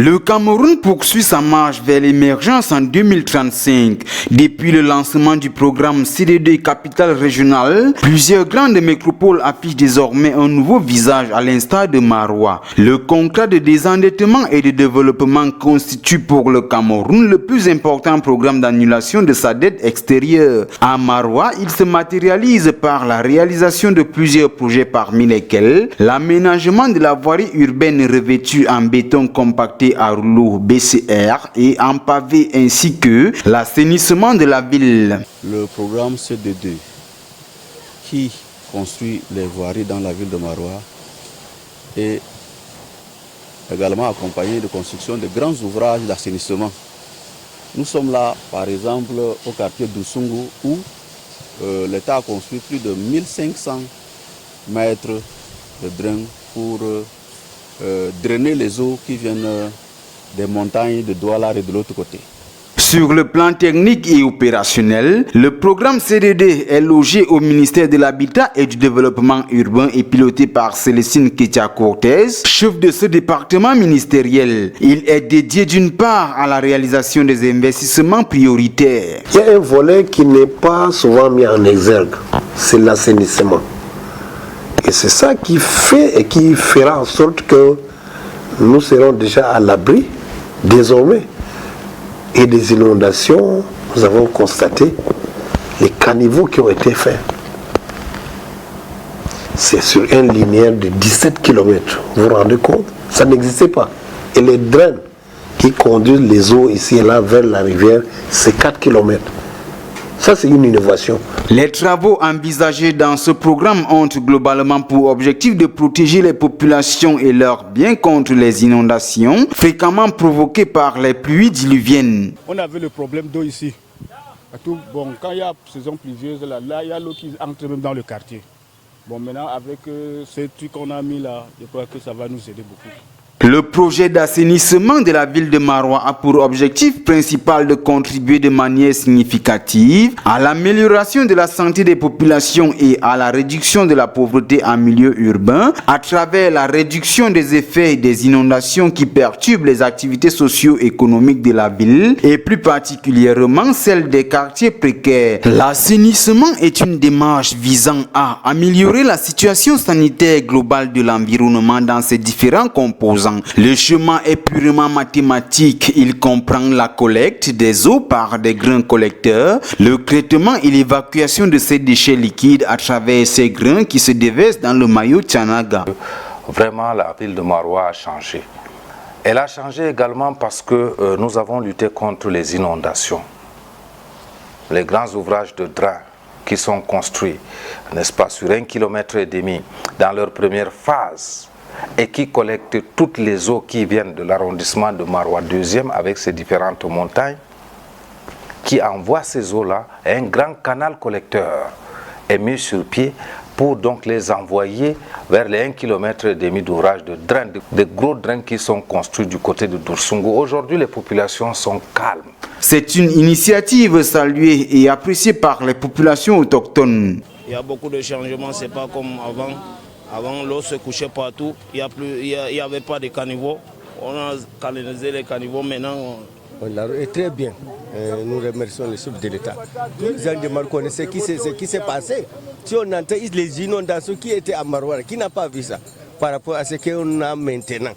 Le Cameroun poursuit sa marche vers l'émergence en 2035. Depuis le lancement du programme CDD Capitale Régionale, plusieurs grandes métropoles affichent désormais un nouveau visage à l'instar de Maroua. Le contrat de désendettement et de développement constitue pour le Cameroun le plus important programme d'annulation de sa dette extérieure. À Maroua, il se matérialise par la réalisation de plusieurs projets parmi lesquels l'aménagement de la voirie urbaine revêtue en béton compacté à rouleau BCR et en pavé ainsi que l'assainissement de la ville. Le programme CDD qui construit les voiries dans la ville de Maroua est également accompagné de construction de grands ouvrages d'assainissement. Nous sommes là par exemple au quartier d'Oussoungou où l'État a construit plus de 1500 mètres de drain pour drainer les eaux qui viennent des montagnes de Douala et de l'autre côté. Sur le plan technique et opérationnel, le programme CDD est logé au ministère de l'Habitat et du Développement urbain et piloté par Célestine Kétia-Cortez, chef de ce département ministériel. Il est dédié d'une part à la réalisation des investissements prioritaires. Il y a un volet qui n'est pas souvent mis en exergue, c'est l'assainissement. Et c'est ça qui fait et qui fera en sorte que nous serons déjà à l'abri désormais. Et des inondations, nous avons constaté les caniveaux qui ont été faits. C'est sur un linéaire de 17 km. Vous vous rendez compte? Ça n'existait pas. Et les drains qui conduisent les eaux ici et là vers la rivière, c'est 4 km. Ça, c'est une innovation. Les travaux envisagés dans ce programme ont globalement pour objectif de protéger les populations et leurs biens contre les inondations fréquemment provoquées par les pluies diluviennes. On avait le problème d'eau ici. Bon, quand il y a saison pluvieuse, là, il y a l'eau qui entre même dans le quartier. Bon, maintenant, avec ces trucs qu'on a mis là, je crois que ça va nous aider beaucoup. Le projet d'assainissement de la ville de Maroua a pour objectif principal de contribuer de manière significative à l'amélioration de la santé des populations et à la réduction de la pauvreté en milieu urbain à travers la réduction des effets des inondations qui perturbent les activités socio-économiques de la ville et plus particulièrement celles des quartiers précaires. L'assainissement est une démarche visant à améliorer la situation sanitaire globale de l'environnement dans ses différents composants. Le chemin est purement mathématique. Il comprend la collecte des eaux par des grains collecteurs, le traitement et l'évacuation de ces déchets liquides à travers ces grains qui se déversent dans le maillot Tchanaga. Vraiment, la ville de Maroua a changé. Elle a changé également parce que nous avons lutté contre les inondations. Les grands ouvrages de drains qui sont construits, n'est-ce pas, sur 1,5 km dans leur première phase, et qui collecte toutes les eaux qui viennent de l'arrondissement de Maroua 2e avec ses différentes montagnes, qui envoie ces eaux-là, un grand canal collecteur est mis sur pied pour donc les envoyer vers les 1,5 km d'ouvrage de drains, de gros drains qui sont construits du côté de Doursoungou. Aujourd'hui, les populations sont calmes. C'est une initiative saluée et appréciée par les populations autochtones. Il y a beaucoup de changements, c'est pas comme avant. Avant, l'eau se couchait partout, il n'y avait pas de caniveaux. On a canalisé les caniveaux, maintenant. Et très bien, nous remercions le chef de l'État. Tous les gens de Maroua connaissent ce qui s'est passé. Si on entend les inondations qui étaient à Maroua, qui n'a pas vu ça par rapport à ce qu'on a maintenant.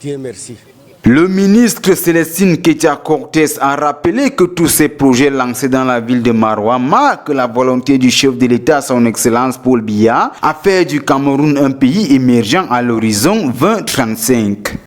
Dieu merci. Le ministre Célestine Kétia-Cortez a rappelé que tous ces projets lancés dans la ville de Maroua marquent la volonté du chef de l'État, son Excellence Paul Biya, à faire du Cameroun un pays émergent à l'horizon 2035.